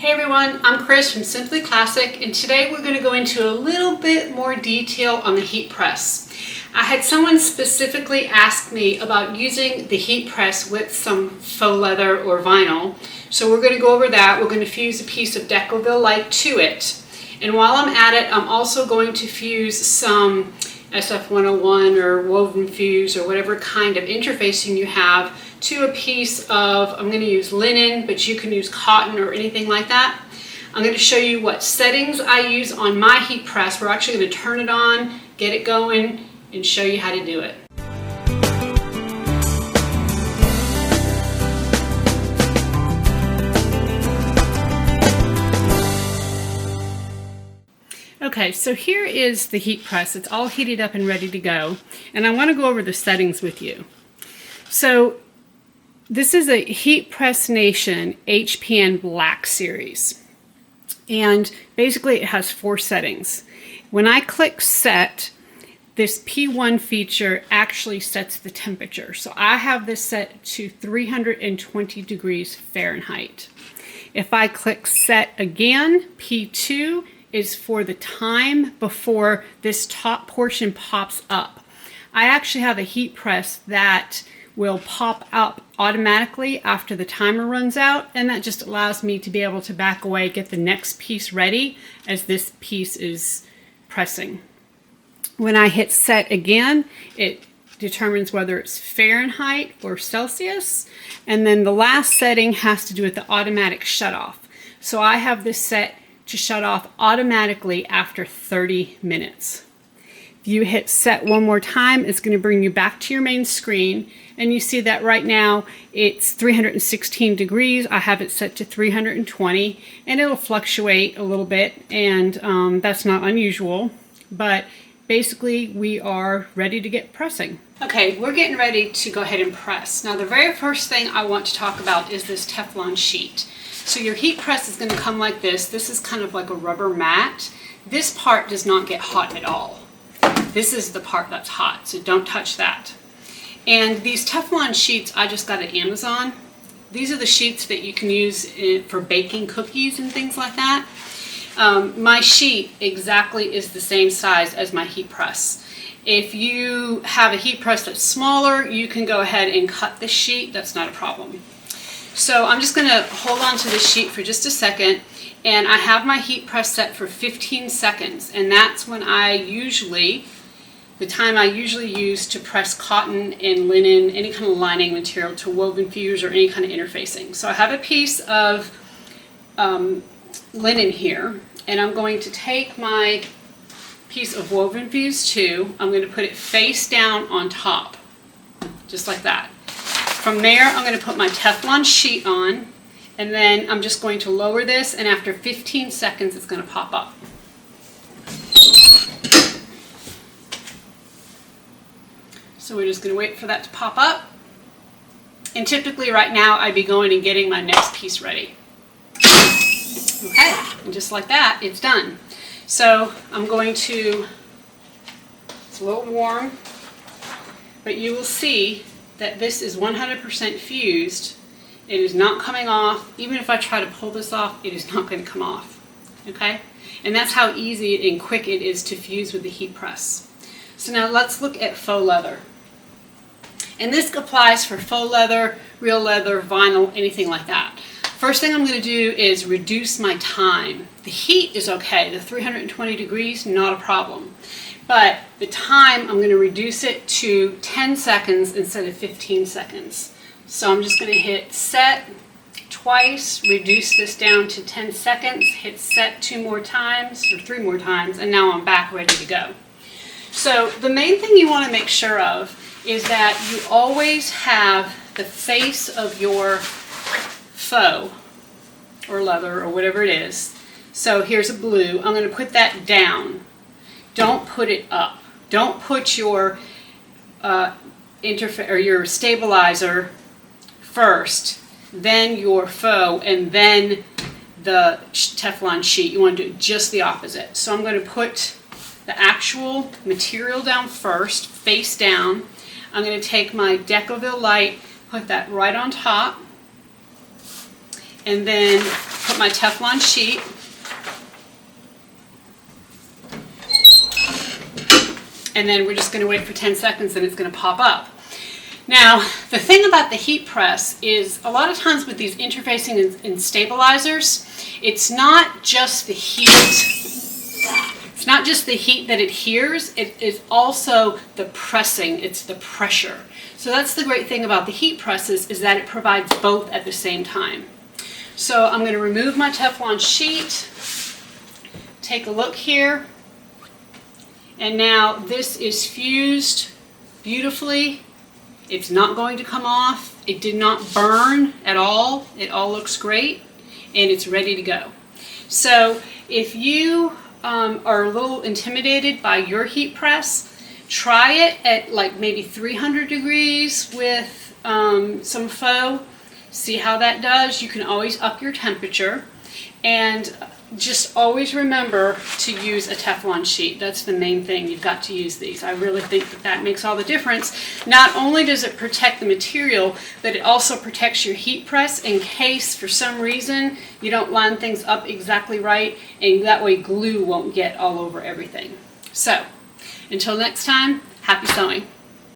Hey everyone, I'm Chris from Simply Classic, and today we're going to go into a little bit more detail on the heat press. I had someone specifically ask me about using the heat press with some faux leather or vinyl, so we're going to go over that. We're going to fuse a piece of Decovil Light to it, and while I'm at it, I'm also going to fuse some SF101 or woven fuse or whatever kind of interfacing you have to a piece of, I'm going to use linen, but you can use cotton or anything like that. I'm going to show you what settings I use on my heat press. We're actually going to turn it on, get it going, and show you how to do it. Okay, so here is the heat press. It's all heated up and ready to go, and I want to go over the settings with you. So this is a Heat Press Nation HPN Black series, and basically it has 4 settings. When I click set, this P1 feature actually sets the temperature. So I have this set to 320 degrees Fahrenheit. If I click set again, P2 is for the time before this top portion pops up. I actually have a heat press that will pop up automatically after the timer runs out, and that just allows me to be able to back away, get the next piece ready as this piece is pressing. When I hit set again, it determines whether it's Fahrenheit or Celsius, and then the last setting has to do with the automatic shut off. So I have this set to shut off automatically after 30 minutes. If you hit set one more time, it's going to bring you back to your main screen, and you see that right now it's 316 degrees. I have it set to 320, and it'll fluctuate a little bit, and that's not unusual, but basically we are ready to get pressing. Okay, we're getting ready to go ahead and press. Now the very first thing I want to talk about is this Teflon sheet. So your heat press is going to come like this. This is kind of like a rubber mat. This part does not get hot at all. This is the part that's hot, so don't touch that. And these Teflon sheets I just got at Amazon. These are the sheets that you can use for baking cookies and things like that. My sheet exactly is the same size as my heat press. If you have a heat press that's smaller, you can go ahead and cut the sheet. That's not a problem. So I'm just going to hold on to this sheet for just a second, and I have my heat press set for 15 seconds, and that's when the time I usually use to press cotton and linen, any kind of lining material, to woven fuse or any kind of interfacing. So I have a piece of linen here, and I'm going to take my piece of woven fuse too. I'm going to put it face down on top, just like that. From there, I'm going to put my Teflon sheet on, and then I'm just going to lower this, and after 15 seconds, it's going to pop up. So we're just going to wait for that to pop up. And typically right now, I'd be going and getting my next piece ready. Okay, and just like that, it's done. So I'm going to, it's a little warm, but you will see that this is 100% fused. It is not coming off. Even if I try to pull this off, it is not going to come off. Okay? And that's how easy and quick it is to fuse with the heat press. So now let's look at faux leather. And this applies for faux leather, real leather, vinyl, anything like that. First thing I'm going to do is reduce my time. The heat is okay. The 320 degrees, not a problem. But the time, I'm going to reduce it to 10 seconds instead of 15 seconds. So I'm just going to hit set twice, reduce this down to 10 seconds, hit set 2 more times or 3 more times, and now I'm back ready to go. So the main thing you want to make sure of is that you always have the face of your faux or leather or whatever it is. So here's a blue. I'm going to put that down. Don't put it up. Don't put your your stabilizer first, then your faux, and then the Teflon sheet. You want to do just the opposite. So I'm going to put the actual material down first, face down. I'm going to take my Decovil Light, put that right on top, and then put put my Teflon sheet. And then we're just going to wait for 10 seconds and it's going to pop up. Now, the thing about the heat press is a lot of times with these interfacing and stabilizers, it's not just the heat. It's not just the heat that adheres, it is also the pressing, it's the pressure. So that's the great thing about the heat presses, is that it provides both at the same time. So I'm going to remove my Teflon sheet, take a look here, and now this is fused beautifully. It's not going to come off. It did not burn at all. It all looks great, and it's ready to go. So if you are a little intimidated by your heat press, try it at like maybe 300 degrees with some Faux. See how that does. You can always up your temperature, and just always remember to use a Teflon sheet. That's the main thing. You've got to use these. I really think that that makes all the difference. Not only does it protect the material, but it also protects your heat press in case for some reason you don't line things up exactly right, and that way glue won't get all over everything. So until next time, happy sewing.